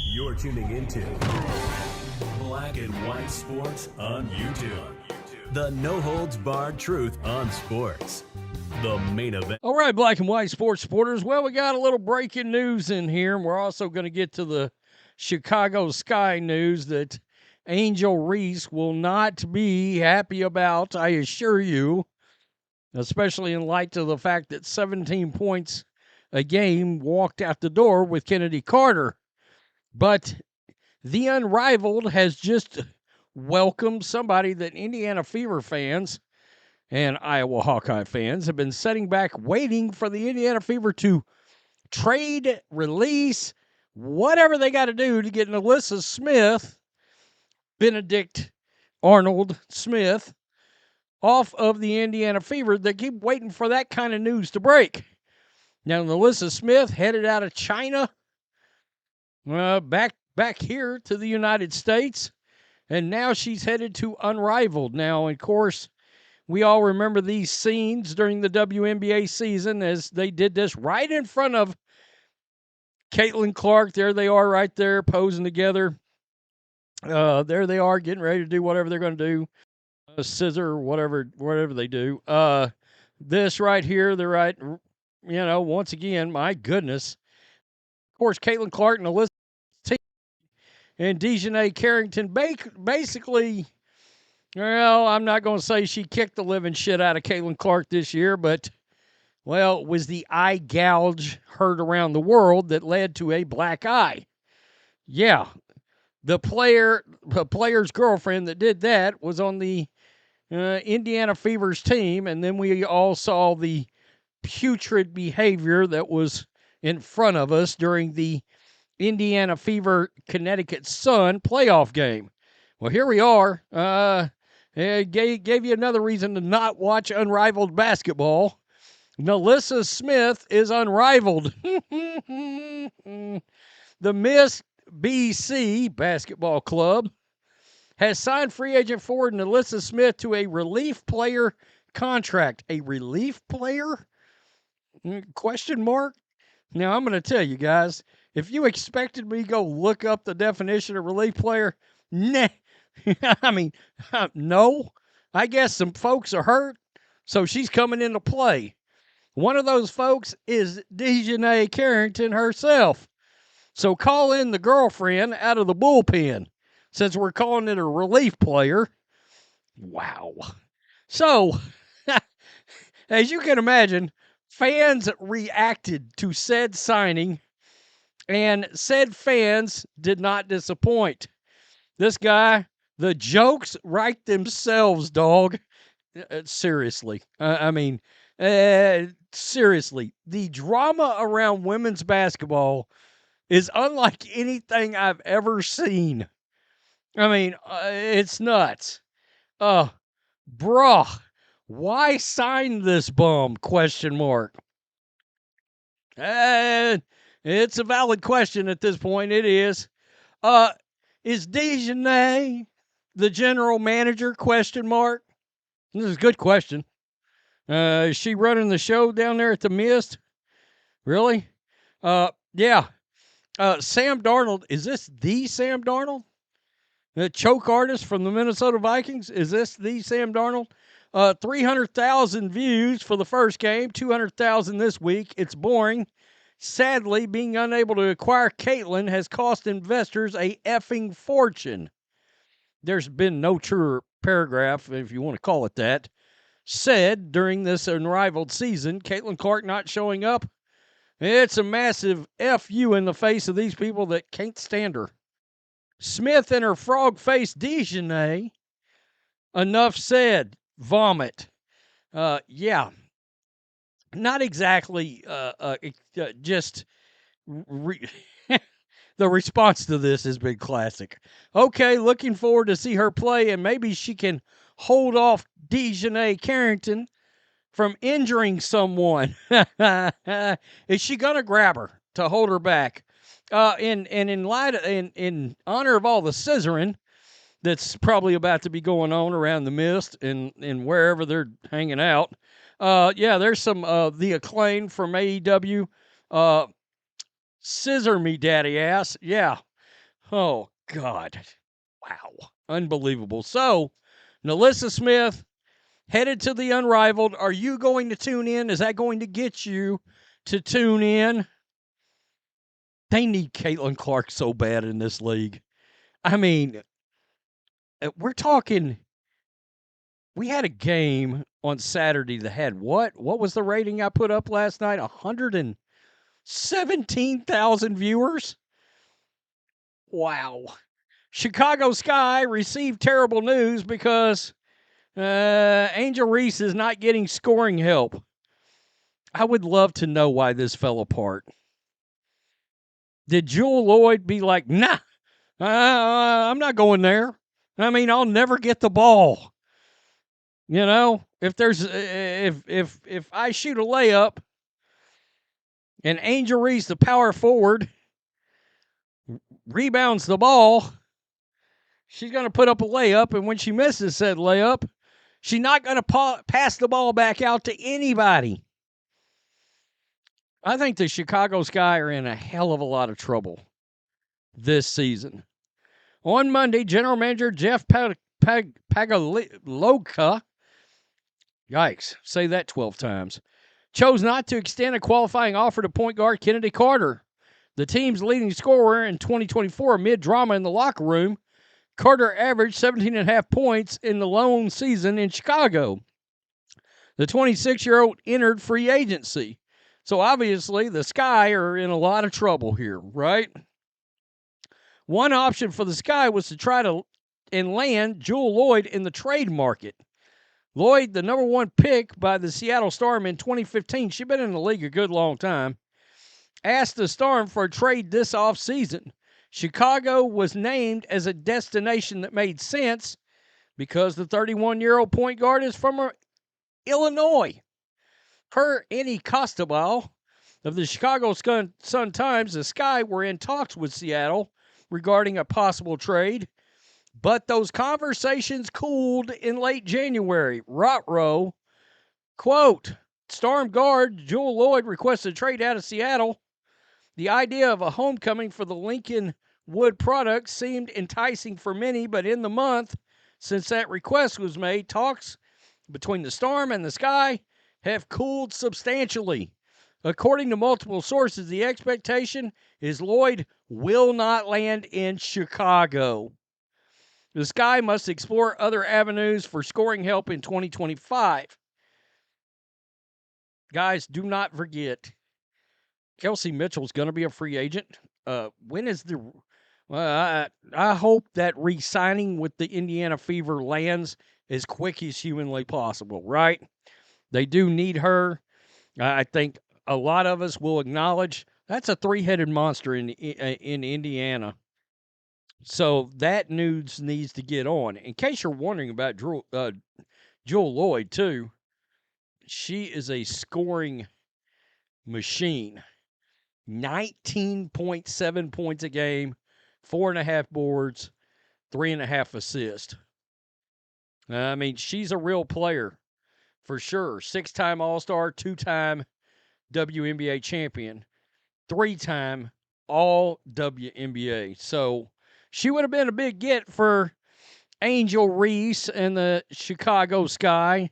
You're tuning into Black and White Sports on YouTube. The no-holds-barred truth on sports. The main event. All right, Black and White Sports supporters. Well, we got a little breaking news in here, and we're also going to get to the Chicago Sky news that Angel Reese will not be happy about, I assure you, especially in light of the fact that 17 points a game walked out the door with Kennedy Carter. But the Unrivaled has just welcomed somebody that Indiana Fever fans and Iowa Hawkeye fans have been sitting back waiting for the Indiana Fever to trade, release, whatever they got to do to get Nalyssa Smith, Benedict Arnold Smith, off of the Indiana Fever. They keep waiting for that kind of news to break. Now, Nalyssa Smith headed out of China back here to the United States, and now she's headed to Unrivaled. Now, of course, we all remember these scenes during the WNBA season as they did this right in front of Caitlin Clark. There they are right there posing together. There they are getting ready to do whatever they're going to do. Scissor, whatever they do. This right here, they're right, once again, my goodness. Of course, Caitlin Clark and Nalyssa and Dijonai Carrington basically, well, I'm not going to say she kicked the living shit out of Caitlin Clark this year, but, well, it was the eye gouge heard around the world that led to a black eye. Yeah, the player's girlfriend that did that was on the Indiana Fever's team, and then we all saw the putrid behavior that was in front of us during the Indiana Fever Connecticut Sun playoff game. Well, here we are. Gave you another reason to not watch Unrivaled basketball. Nalyssa Smith is unrivaled. The Miss BC Basketball Club has signed free agent forward Nalyssa Smith to a relief player contract. A relief player? Question mark? Now, I'm going to tell you guys, if you expected me to go look up the definition of relief player, nah. I mean, no. I guess some folks are hurt, so she's coming into play. One of those folks is Dijonai Carrington herself. So call in the girlfriend out of the bullpen, since we're calling it a relief player. Wow. So, as you can imagine, fans reacted to said signing, and said fans did not disappoint. This guy, the jokes write themselves, dog. Seriously. Seriously. The drama around women's basketball is unlike anything I've ever seen. It's nuts. Bruh, why sign this bum? Question mark. It's a valid question at this point. It is. Is Dijonai the general manager? Question mark. This is a good question. Is she running the show down there at the Mist? Really? Yeah. Sam Darnold. Is this the Sam Darnold? The choke artist from the Minnesota Vikings? Is this the Sam Darnold? 300,000 views for the first game, 200,000 this week. It's boring. Sadly, being unable to acquire Caitlin has cost investors a effing fortune. There's been no truer paragraph, if you want to call it that, said during this Unrivaled season. Caitlin Clark not showing up. It's a massive F you in the face of these people that can't stand her. Smith and her frog-faced Dijonai. Enough said. Vomit. Yeah. Not exactly just the response to this has been classic. Okay, looking forward to see her play, and maybe she can hold off Dijonai Carrington from injuring someone. Is she going to grab her to hold her back? In honor of all the scissoring that's probably about to be going on around the Mist and wherever they're hanging out, there's some the Acclaim from AEW Scissor me, daddy ass. Yeah. Oh, God. Wow. Unbelievable. So, Nalyssa Smith headed to the Unrivaled. Are you going to tune in? Is that going to get you to tune in? They need Caitlin Clark so bad in this league. I mean, we're talking. We had a game on Saturday that had what? What was the rating I put up last night? 117,000 viewers. Wow. Chicago Sky received terrible news because Angel Reese is not getting scoring help. I would love to know why this fell apart. Did Jewell Loyd be like, nah, I'm not going there? I mean, I'll never get the ball. You know, if I shoot a layup and Angel Reese, the power forward, rebounds the ball, she's going to put up a layup, and when she misses said layup, she's not going to pass the ball back out to anybody. I think the Chicago Sky are in a hell of a lot of trouble this season. On Monday, General Manager Jeff Pagliocca, yikes, say that 12 times, chose not to extend a qualifying offer to point guard Kennedy Carter. The team's leading scorer in 2024 amid drama in the locker room, Carter averaged 17.5 points in the lone season in Chicago. The 26-year-old entered free agency. So obviously the Sky are in a lot of trouble here, right? One option for the Sky was to try to land Jewell Loyd in the trade market. Loyd, the number one pick by the Seattle Storm in 2015, she'd been in the league a good long time, asked the Storm for a trade this offseason. Chicago was named as a destination that made sense because the 31-year-old point guard is from Illinois. Per Annie Costabile of the Chicago Sun-Times, the Sky were in talks with Seattle regarding a possible trade, but those conversations cooled in late January. Rotrow, quote, Storm guard Jewell Loyd requested a trade out of Seattle. The idea of a homecoming for the Lincoln Wood product seemed enticing for many, but in the month since that request was made, talks between the Storm and the Sky have cooled substantially. According to multiple sources, the expectation is Loyd will not land in Chicago. The Sky must explore other avenues for scoring help in 2025. Guys, do not forget, Kelsey Mitchell's going to be a free agent. When is the... I hope that re-signing with the Indiana Fever lands as quick as humanly possible, right? They do need her. I think a lot of us will acknowledge that's a three-headed monster in Indiana. So that news needs to get on. In case you're wondering about Jewell Loyd, too, she is a scoring machine. 19.7 points a game, 4.5 boards, 3.5 assists. I mean, she's a real player for sure. 6-time All-Star, 2-time WNBA champion, 3-time All-WNBA. So she would have been a big get for Angel Reese and the Chicago Sky.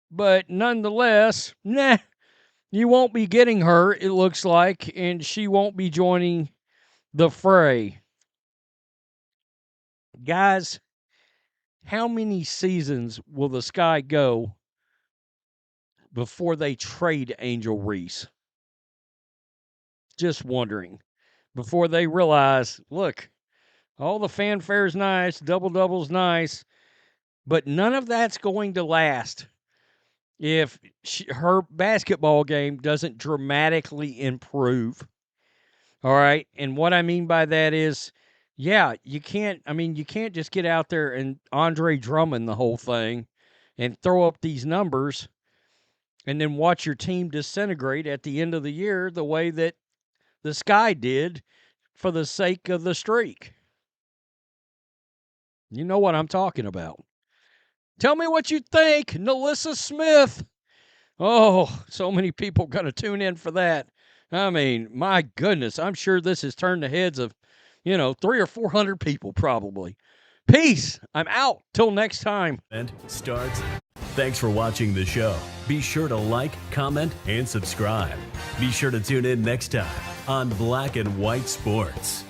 But nonetheless, you won't be getting her, it looks like, and she won't be joining the fray. Guys, how many seasons will the Sky go before they trade Angel Reese? Just wondering. Before they realize, look, all the fanfare's nice, double-double's nice, but none of that's going to last if her basketball game doesn't dramatically improve. All right? And what I mean by that is, yeah, you can't just get out there and Andre Drummond the whole thing and throw up these numbers and then watch your team disintegrate at the end of the year the way that the Sky did for the sake of the streak. You know what I'm talking about. Tell me what you think, Nalyssa Smith. Oh, so many people going to tune in for that. I mean, my goodness, I'm sure this has turned the heads of, 300 or 400 people probably. Peace. I'm out. Till next time. And starts. Thanks for watching the show. Be sure to like, comment, and subscribe. Be sure to tune in next time on Black and White Sports.